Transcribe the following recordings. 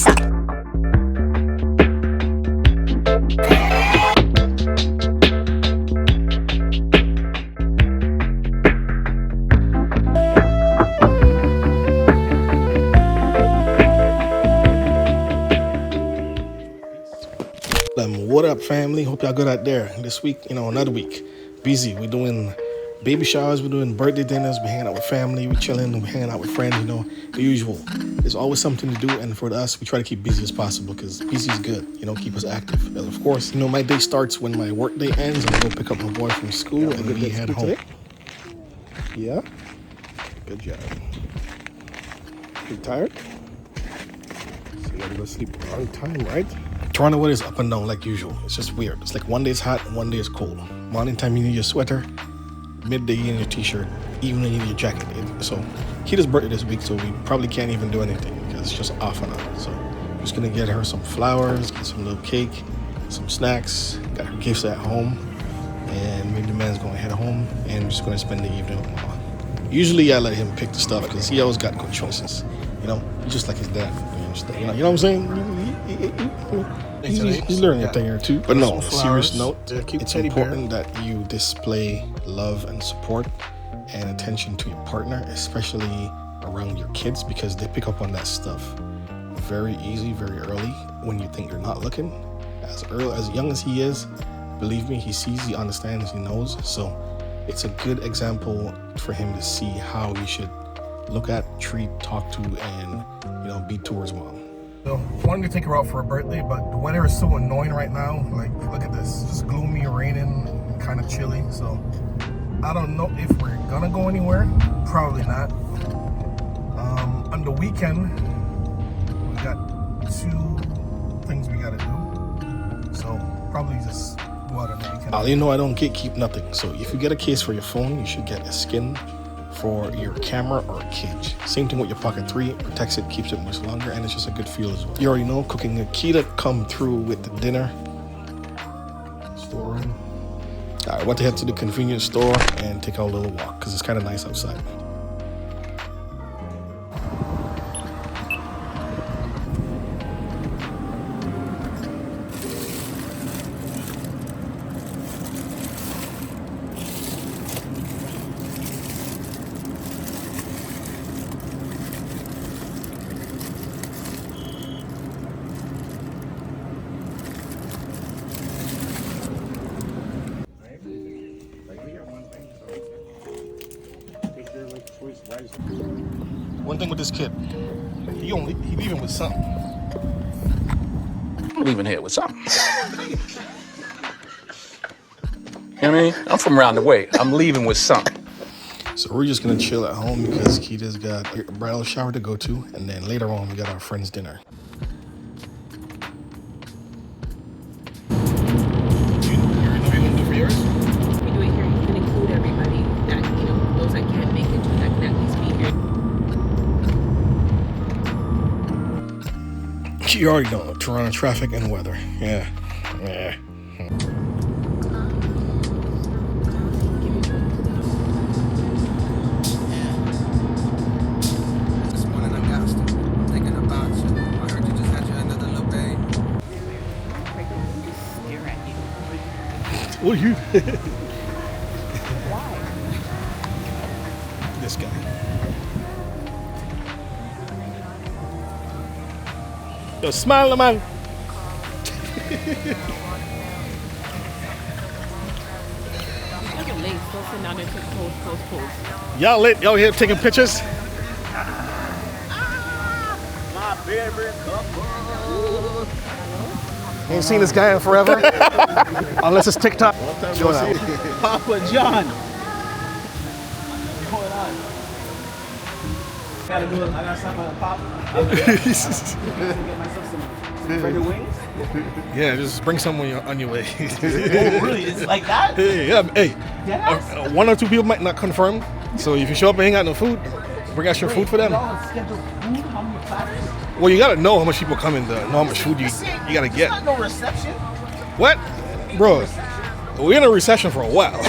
essa. What up, family? Hope y'all good out there. This week, another week. Busy. We're doing baby showers, we're doing birthday dinners, we're hanging out with family, we're chilling, we're hanging out with friends, the usual. There's always something to do, and for us, we try to keep busy as possible because busy is good, keep us active. And of course, my day starts when my work day ends, and I go pick up my boy from school, and we head home. Today? Yeah? Good job. You tired? So you gotta go sleep on time, right? Toronto weather is up and down like usual. It's just weird. It's like one day it's hot and one day it's cold. Morning time you need your sweater, midday you need your t-shirt, evening you need your jacket. So Kita's birthday this week, so we probably can't even do anything because it's just off and on. So I'm just gonna get her some flowers, get some little cake, some snacks, got her gifts at home, and me and the man's gonna head home and we're just gonna spend the evening with Mama. Usually I let him pick the stuff because he always got good choices. He's just like his dad. You know what I'm saying? He's learning a thing or two. But no, serious note, it's important that you display love and support and attention to your partner, especially around your kids, because they pick up on that stuff very easy, very early when you think you're not looking. As young as he is, believe me, he sees, he understands, he knows. So it's a good example for him to see how he should look at, treat, talk to, and be towards mom. So wanted to take her out for a birthday, but the weather is so annoying right now. Like, look at this, just gloomy, raining, and kind of chilly. So I don't know if we're gonna go anywhere. Probably not. On the weekend, we got 2 things we gotta do. So probably just go out on the weekend. I don't keep nothing. So if you get a case for your phone, you should get a skin for your camera or a cage. Same thing with your Pocket 3, it protects it, keeps it much longer, and it's just a good feel as well. You already know, cooking a Kita come through with the dinner. Store room. Alright, want to head to the convenience store and take a little walk because it's kind of nice outside. One thing with this kid, he leaving with something. I'm leaving here with something. You know what I mean? I'm from around the way. I'm leaving with something. So we're just gonna chill at home because Kita's got a bridal shower to go to, and then later on we got our friend's dinner. You already know, Toronto traffic and weather. Yeah. This morning I'm thinking about you. I heard you just had your another little babe. Stare at you. What are you? Why? This guy. Yo, smile, man. Y'all lit? Y'all here taking pictures? My favorite couple. Ain't seen this guy in forever. Unless it's TikTok. Papa John. What's going on? I gotta stop at a pop. Get myself some breaded wings. Yeah, just bring some on your way. Oh, really? It's like that? Yeah. Hey, 1 or 2 people might not confirm. So if you show up and ain't got no food, bring out your food for them. Y'all schedule food? How many platters? Well, you gotta know how much people coming to know how much food you gotta get. Not no reception. What? Bro, we're in a recession for a while.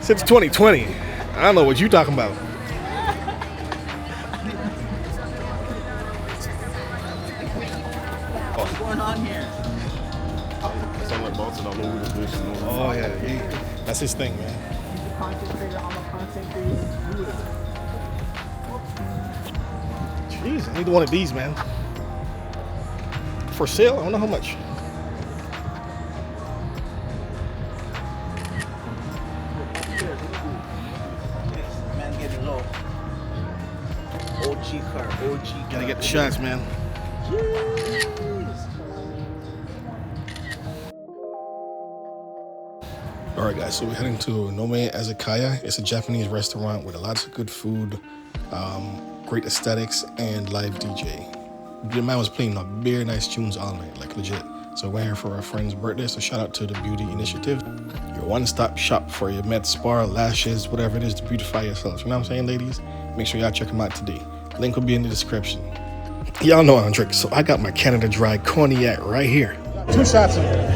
Since 2020. I don't know what you talking about. What's going on here? It's all like bouncing all over the place. You know? Oh yeah, that's his thing, man. He's a content creator. I'm a content creator. Jeez, I need one of these, man. For sale? I don't know how much. Man getting low. OG car, OG car. Gotta get the shots, man. Alright guys, so we're heading to Nome Azakaya. It's a Japanese restaurant with lots of good food, great aesthetics, and live DJ. The man was playing very nice tunes all night, like legit. So we're here for our friend's birthday, so shout out to the Beauty Initiative. Your one-stop shop for your med spa, lashes, whatever it is to beautify yourselves. You know what I'm saying, ladies? Make sure y'all check them out today. Link will be in the description. Y'all know I don't drink, so I got my Canada Dry Cognac right here. 2 shots of it.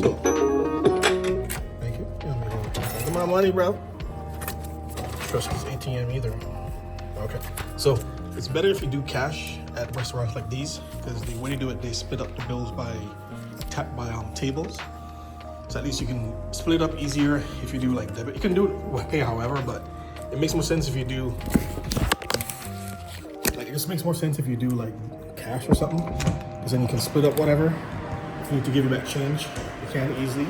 So, thank you. Give my money, bro. Trust this ATM either. Okay. So it's better if you do cash at restaurants like these, because the way they do it, they split up the bills by tables. So at least you can split it up easier if you do like debit. You can do it pay however, but it makes more sense if you do like, it just makes more sense if you do like cash or something, because then you can split up whatever. If you need to give you back change, you can easily,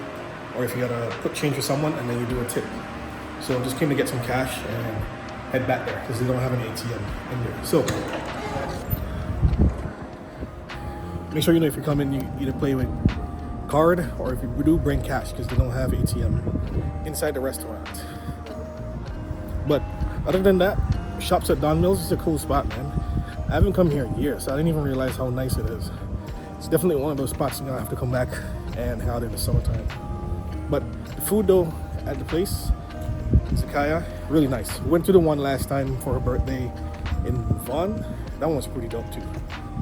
or if you gotta put change for someone and then you do a tip. So just came to get some cash and head back there because they don't have an ATM in there. So make sure you know if you come in, you either play with card or if you do, bring cash because they don't have ATM inside the restaurant. But other than that, shops at Don Mills is a cool spot, man. I haven't come here in years, so I didn't even realize how nice it is. It's definitely one of those spots you're gonna have to come back and hang out in the summertime. But the food though at the place, Zakaya, really nice. Went to the one last time for her birthday in Vaughan. That one was pretty dope too.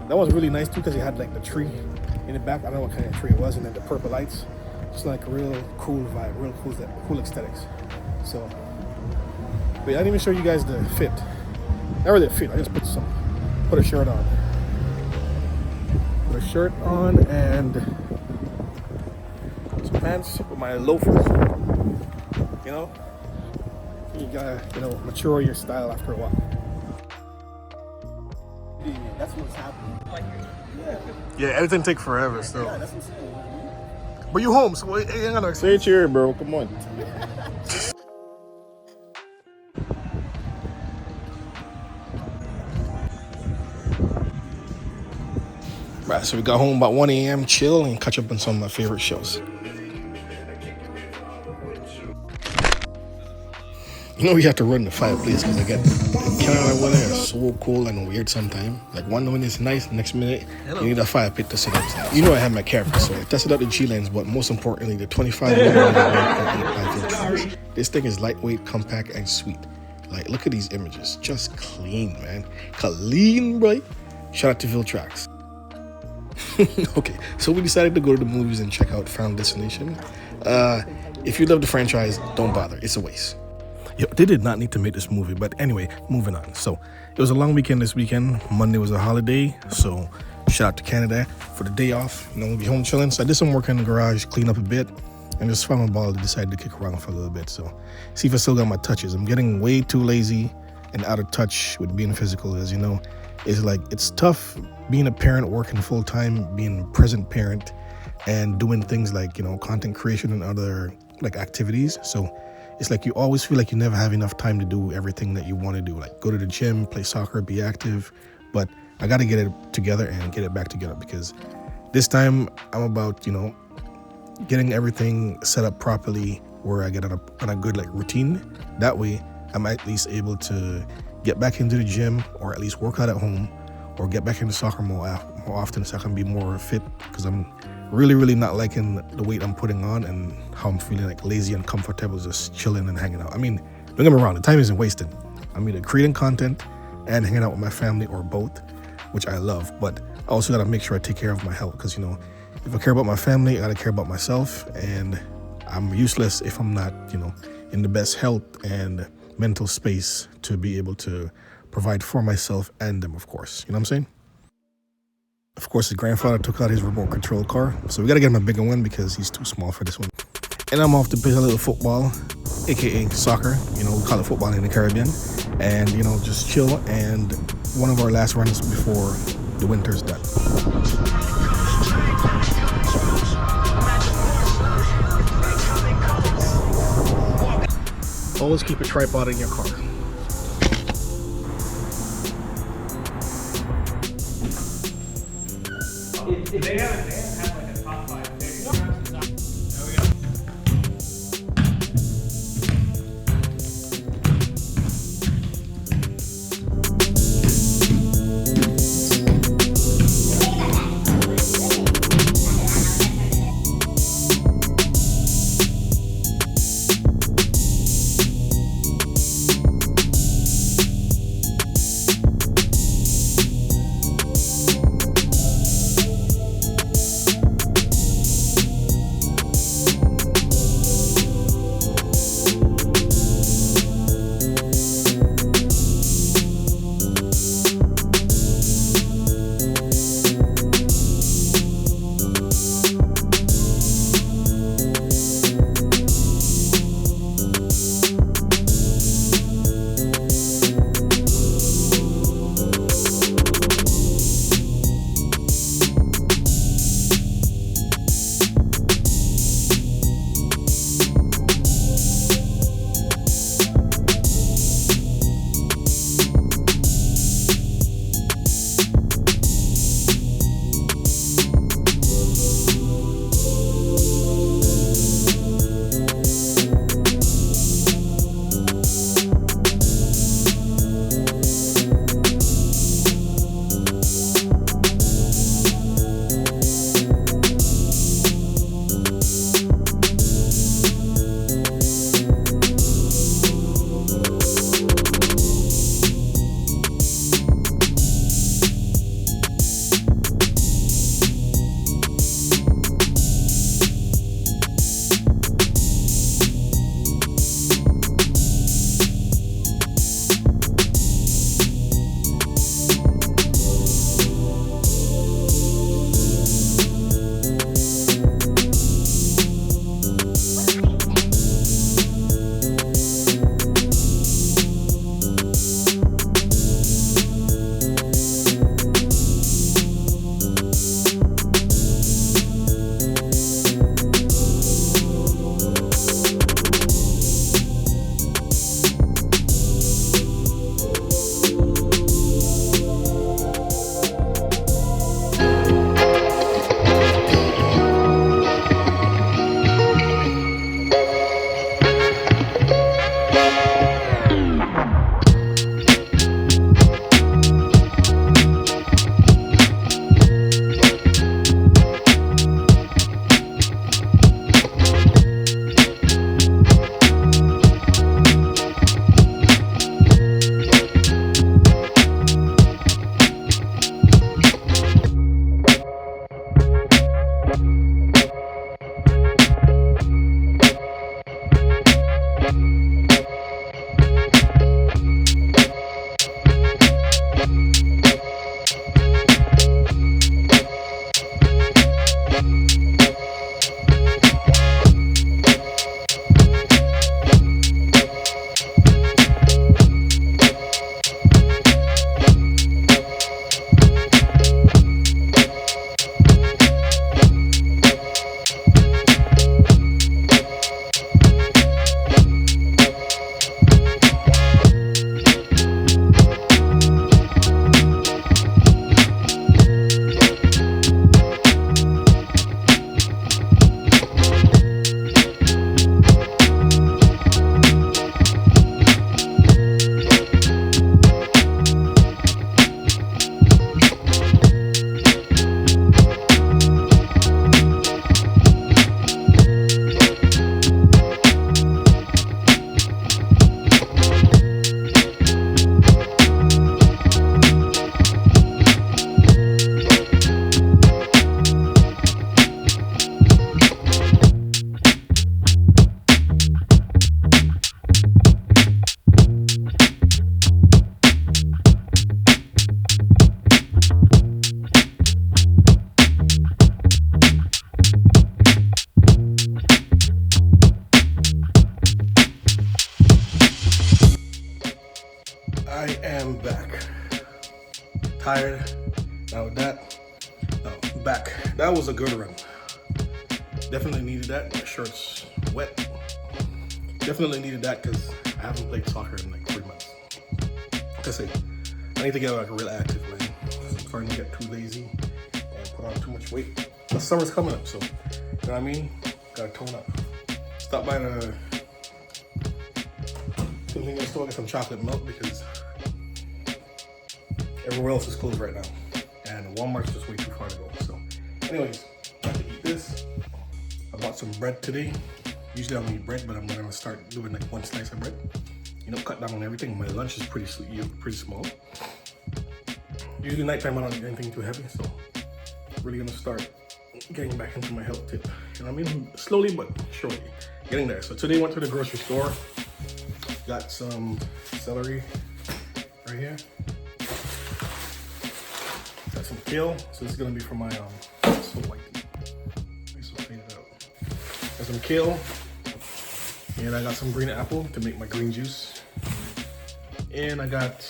That was really nice too because it had like the tree in the back. I don't know what kind of tree it was, and then the purple lights. Just like a real cool vibe, real cool aesthetics. So, but yeah, I didn't even show you guys the fit. Not really a fit. I just put a shirt on. Put a shirt on and some pants with my loafers. You know. You gotta, mature your style after a while. That's what's happening. Yeah, everything take forever still. Yeah, that's what I'm saying. But you home, so you ain't gonna Say it here, bro. Come on. Right, so we got home about 1 a.m., chill, and catch up on some of my favorite shows. You know you have to run the fireplace because I get Canada weather is so cold and weird sometimes. Like one minute it's nice, next minute you need a fire pit to sit up. You know I have my camera, so I tested out the G-Lens, but most importantly the 25mm. This thing is lightweight, compact, and sweet. Like look at these images, just clean, man. Clean, right? Shout out to Viltrax. Okay, so we decided to go to the movies and check out Final Destination. If you love the franchise, don't bother, it's a waste. Yo, they did not need to make this movie, but anyway, moving on. So it was a long weekend this weekend. Monday was a holiday, so shout out to Canada for the day off. We'll be home chilling. So I did some work in the garage, clean up a bit, and just found my ball to decide to kick around for a little bit. So see if I still got my touches. I'm getting way too lazy and out of touch with being physical, as you know. It's tough being a parent, working full time, being a present parent, and doing things like, content creation and other like activities. So it's like you always feel like you never have enough time to do everything that you want to do, like go to the gym, play soccer, be active. But I got to get it together and get it back together because this time I'm about, getting everything set up properly where I get on a good like routine. That way I'm at least able to get back into the gym or at least work out at home or get back into soccer more often so I can be more fit because I'm really not liking the weight I'm putting on and how I'm feeling like lazy and comfortable just chilling and hanging out. I mean, don't get me wrong, the time isn't wasted. I'm either creating content and hanging out with my family or both. which I love, but I also gotta make sure I take care of my health, because you know, if I care about my family, I gotta care about myself, and I'm useless if I'm not, you know, in the best health and mental space to be able to provide for myself and them, of course. You know what I'm saying? Of course, his grandfather took out his remote control car, so we gotta get him a bigger one because he's too small for this one. And I'm off to play a little football, aka soccer. You know, we call it football in the Caribbean, and you know, just chill. And one of our last runs before the winter's done. Always keep a tripod in your car. They have like a top 5 pick. I am back. Tired. Now that, back. That was a good run. Definitely needed that. My shirt's wet. Definitely needed that because I haven't played soccer in like 3 months. Like I say, I need to get like real active, man. I'm starting to get too lazy and put on too much weight. The summer's coming up, so you know what I mean? Gotta tone up. Stop by the convenience store, get some chocolate milk because everywhere else is closed right now. And Walmart's just way too far to go. So anyways, I have to eat this. I bought some bread today. Usually I don't eat bread, but I'm gonna start doing like 1 slice of bread. You know, cut down on everything. My lunch is pretty small. Usually nighttime I don't eat anything too heavy, so really gonna start getting back into my health tip. You know what I mean? Slowly but surely, getting there. So today I went to the grocery store, got some celery right here. Got some kale, so this is gonna be for my so white. Got some kale, and I got some green apple to make my green juice. And I got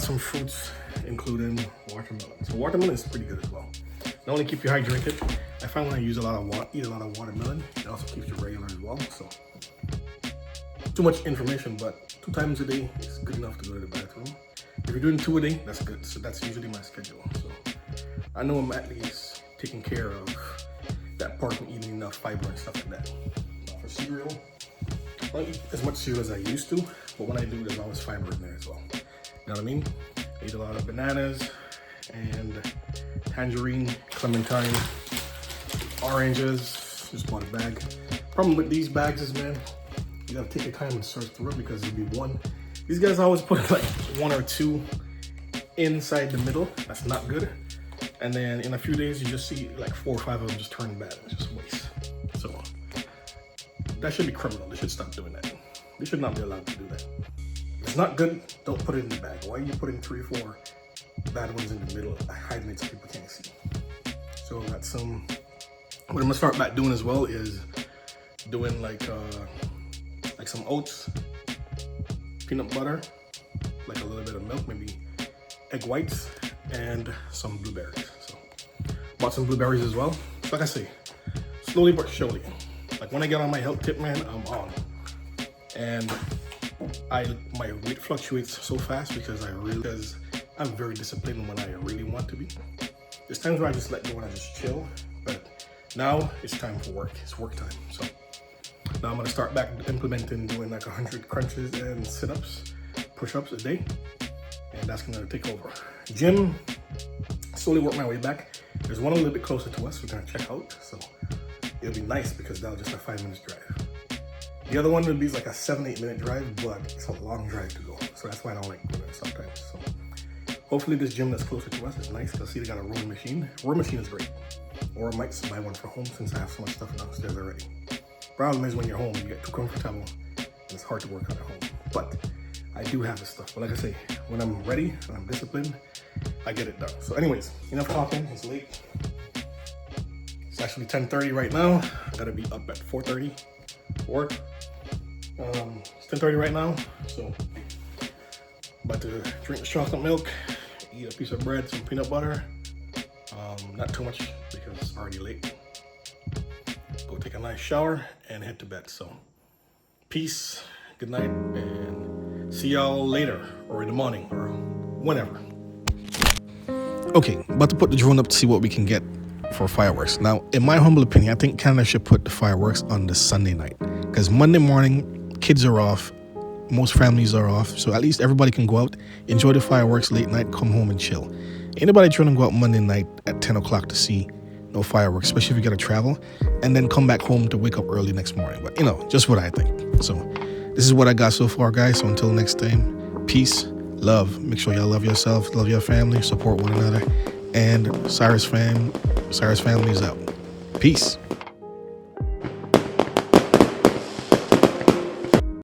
some fruits, including watermelon. So watermelon is pretty good as well. Not only keep you hydrated, I find when I use eat a lot of watermelon, it also keeps you regular as well. So too much information, but 2 times a day is good enough to go to the bathroom. If you're doing 2 a day, that's good. So that's usually my schedule. So I know I'm at least taking care of that part and eating enough fiber and stuff like that. Now for cereal, I don't eat as much cereal as I used to, but when I do, there's always fiber in there as well. You know what I mean? I eat a lot of bananas and tangerine, clementine, oranges. Just bought a bag. Problem with these bags is, man, you gotta take your time and search through it because it'll be one. These guys always put like 1 or 2 inside the middle. That's not good. And then in a few days, you just see like 4 or 5 of them just turn bad. It's just waste. So that should be criminal. They should stop doing that. They should not be allowed to do that. If it's not good, don't put it in the bag. Why are you putting 3 or 4 bad ones in the middle, hiding it so people can't see? So I got some. What I'm gonna start back doing as well is doing like some oats, peanut butter, like a little bit of milk, maybe egg whites, and some blueberries. So bought some blueberries as well. So like I say, slowly but surely. Like when I get on my health tip, man, I'm on. And my weight fluctuates so fast because I'm very disciplined when I really want to be. There's times where I just let go and I just chill, but now it's time for work. It's work time. So now I'm gonna start back implementing doing like 100 crunches and sit-ups, push-ups a day, and that's gonna take over. Gym, slowly work my way back. There's one a little bit closer to us we're gonna check out, so it'll be nice because that'll just a 5 minutes drive. The other one would be like a 7-8 minute drive, but it's a long drive to go, so that's why I don't like doing it sometimes. So hopefully this gym that's closer to us is nice. Because see, they got a rowing machine. Rowing machine is great, or I might buy one for home since I have so much stuff downstairs already. Problem is when you're home, you get too comfortable and it's hard to work out at home. But I do have this stuff. But like I say, when I'm ready and I'm disciplined, I get it done. So anyways, enough talking, it's late. It's actually 10:30 right now. I gotta be up at 4:30 for work. It's 10:30 right now, so about to drink the chocolate milk, eat a piece of bread, some peanut butter. Not too much because it's already late. Go take a nice shower and head to bed. So peace, good night, and see y'all later or in the morning or whenever. Okay, about to put the drone up to see what we can get for fireworks. Now, in my humble opinion, I think Canada should put the fireworks on the Sunday night because Monday morning, kids are off, most families are off, so at least everybody can go out, enjoy the fireworks late night, come home and chill. Anybody trying to go out Monday night at 10 o'clock to see no fireworks, especially if you gotta travel, and then come back home to wake up early next morning. But you know, just what I think. So this is what I got so far, guys. So until next time, peace, love. Make sure y'all love yourself, love your family, support one another. And Cyrus family is out. Peace.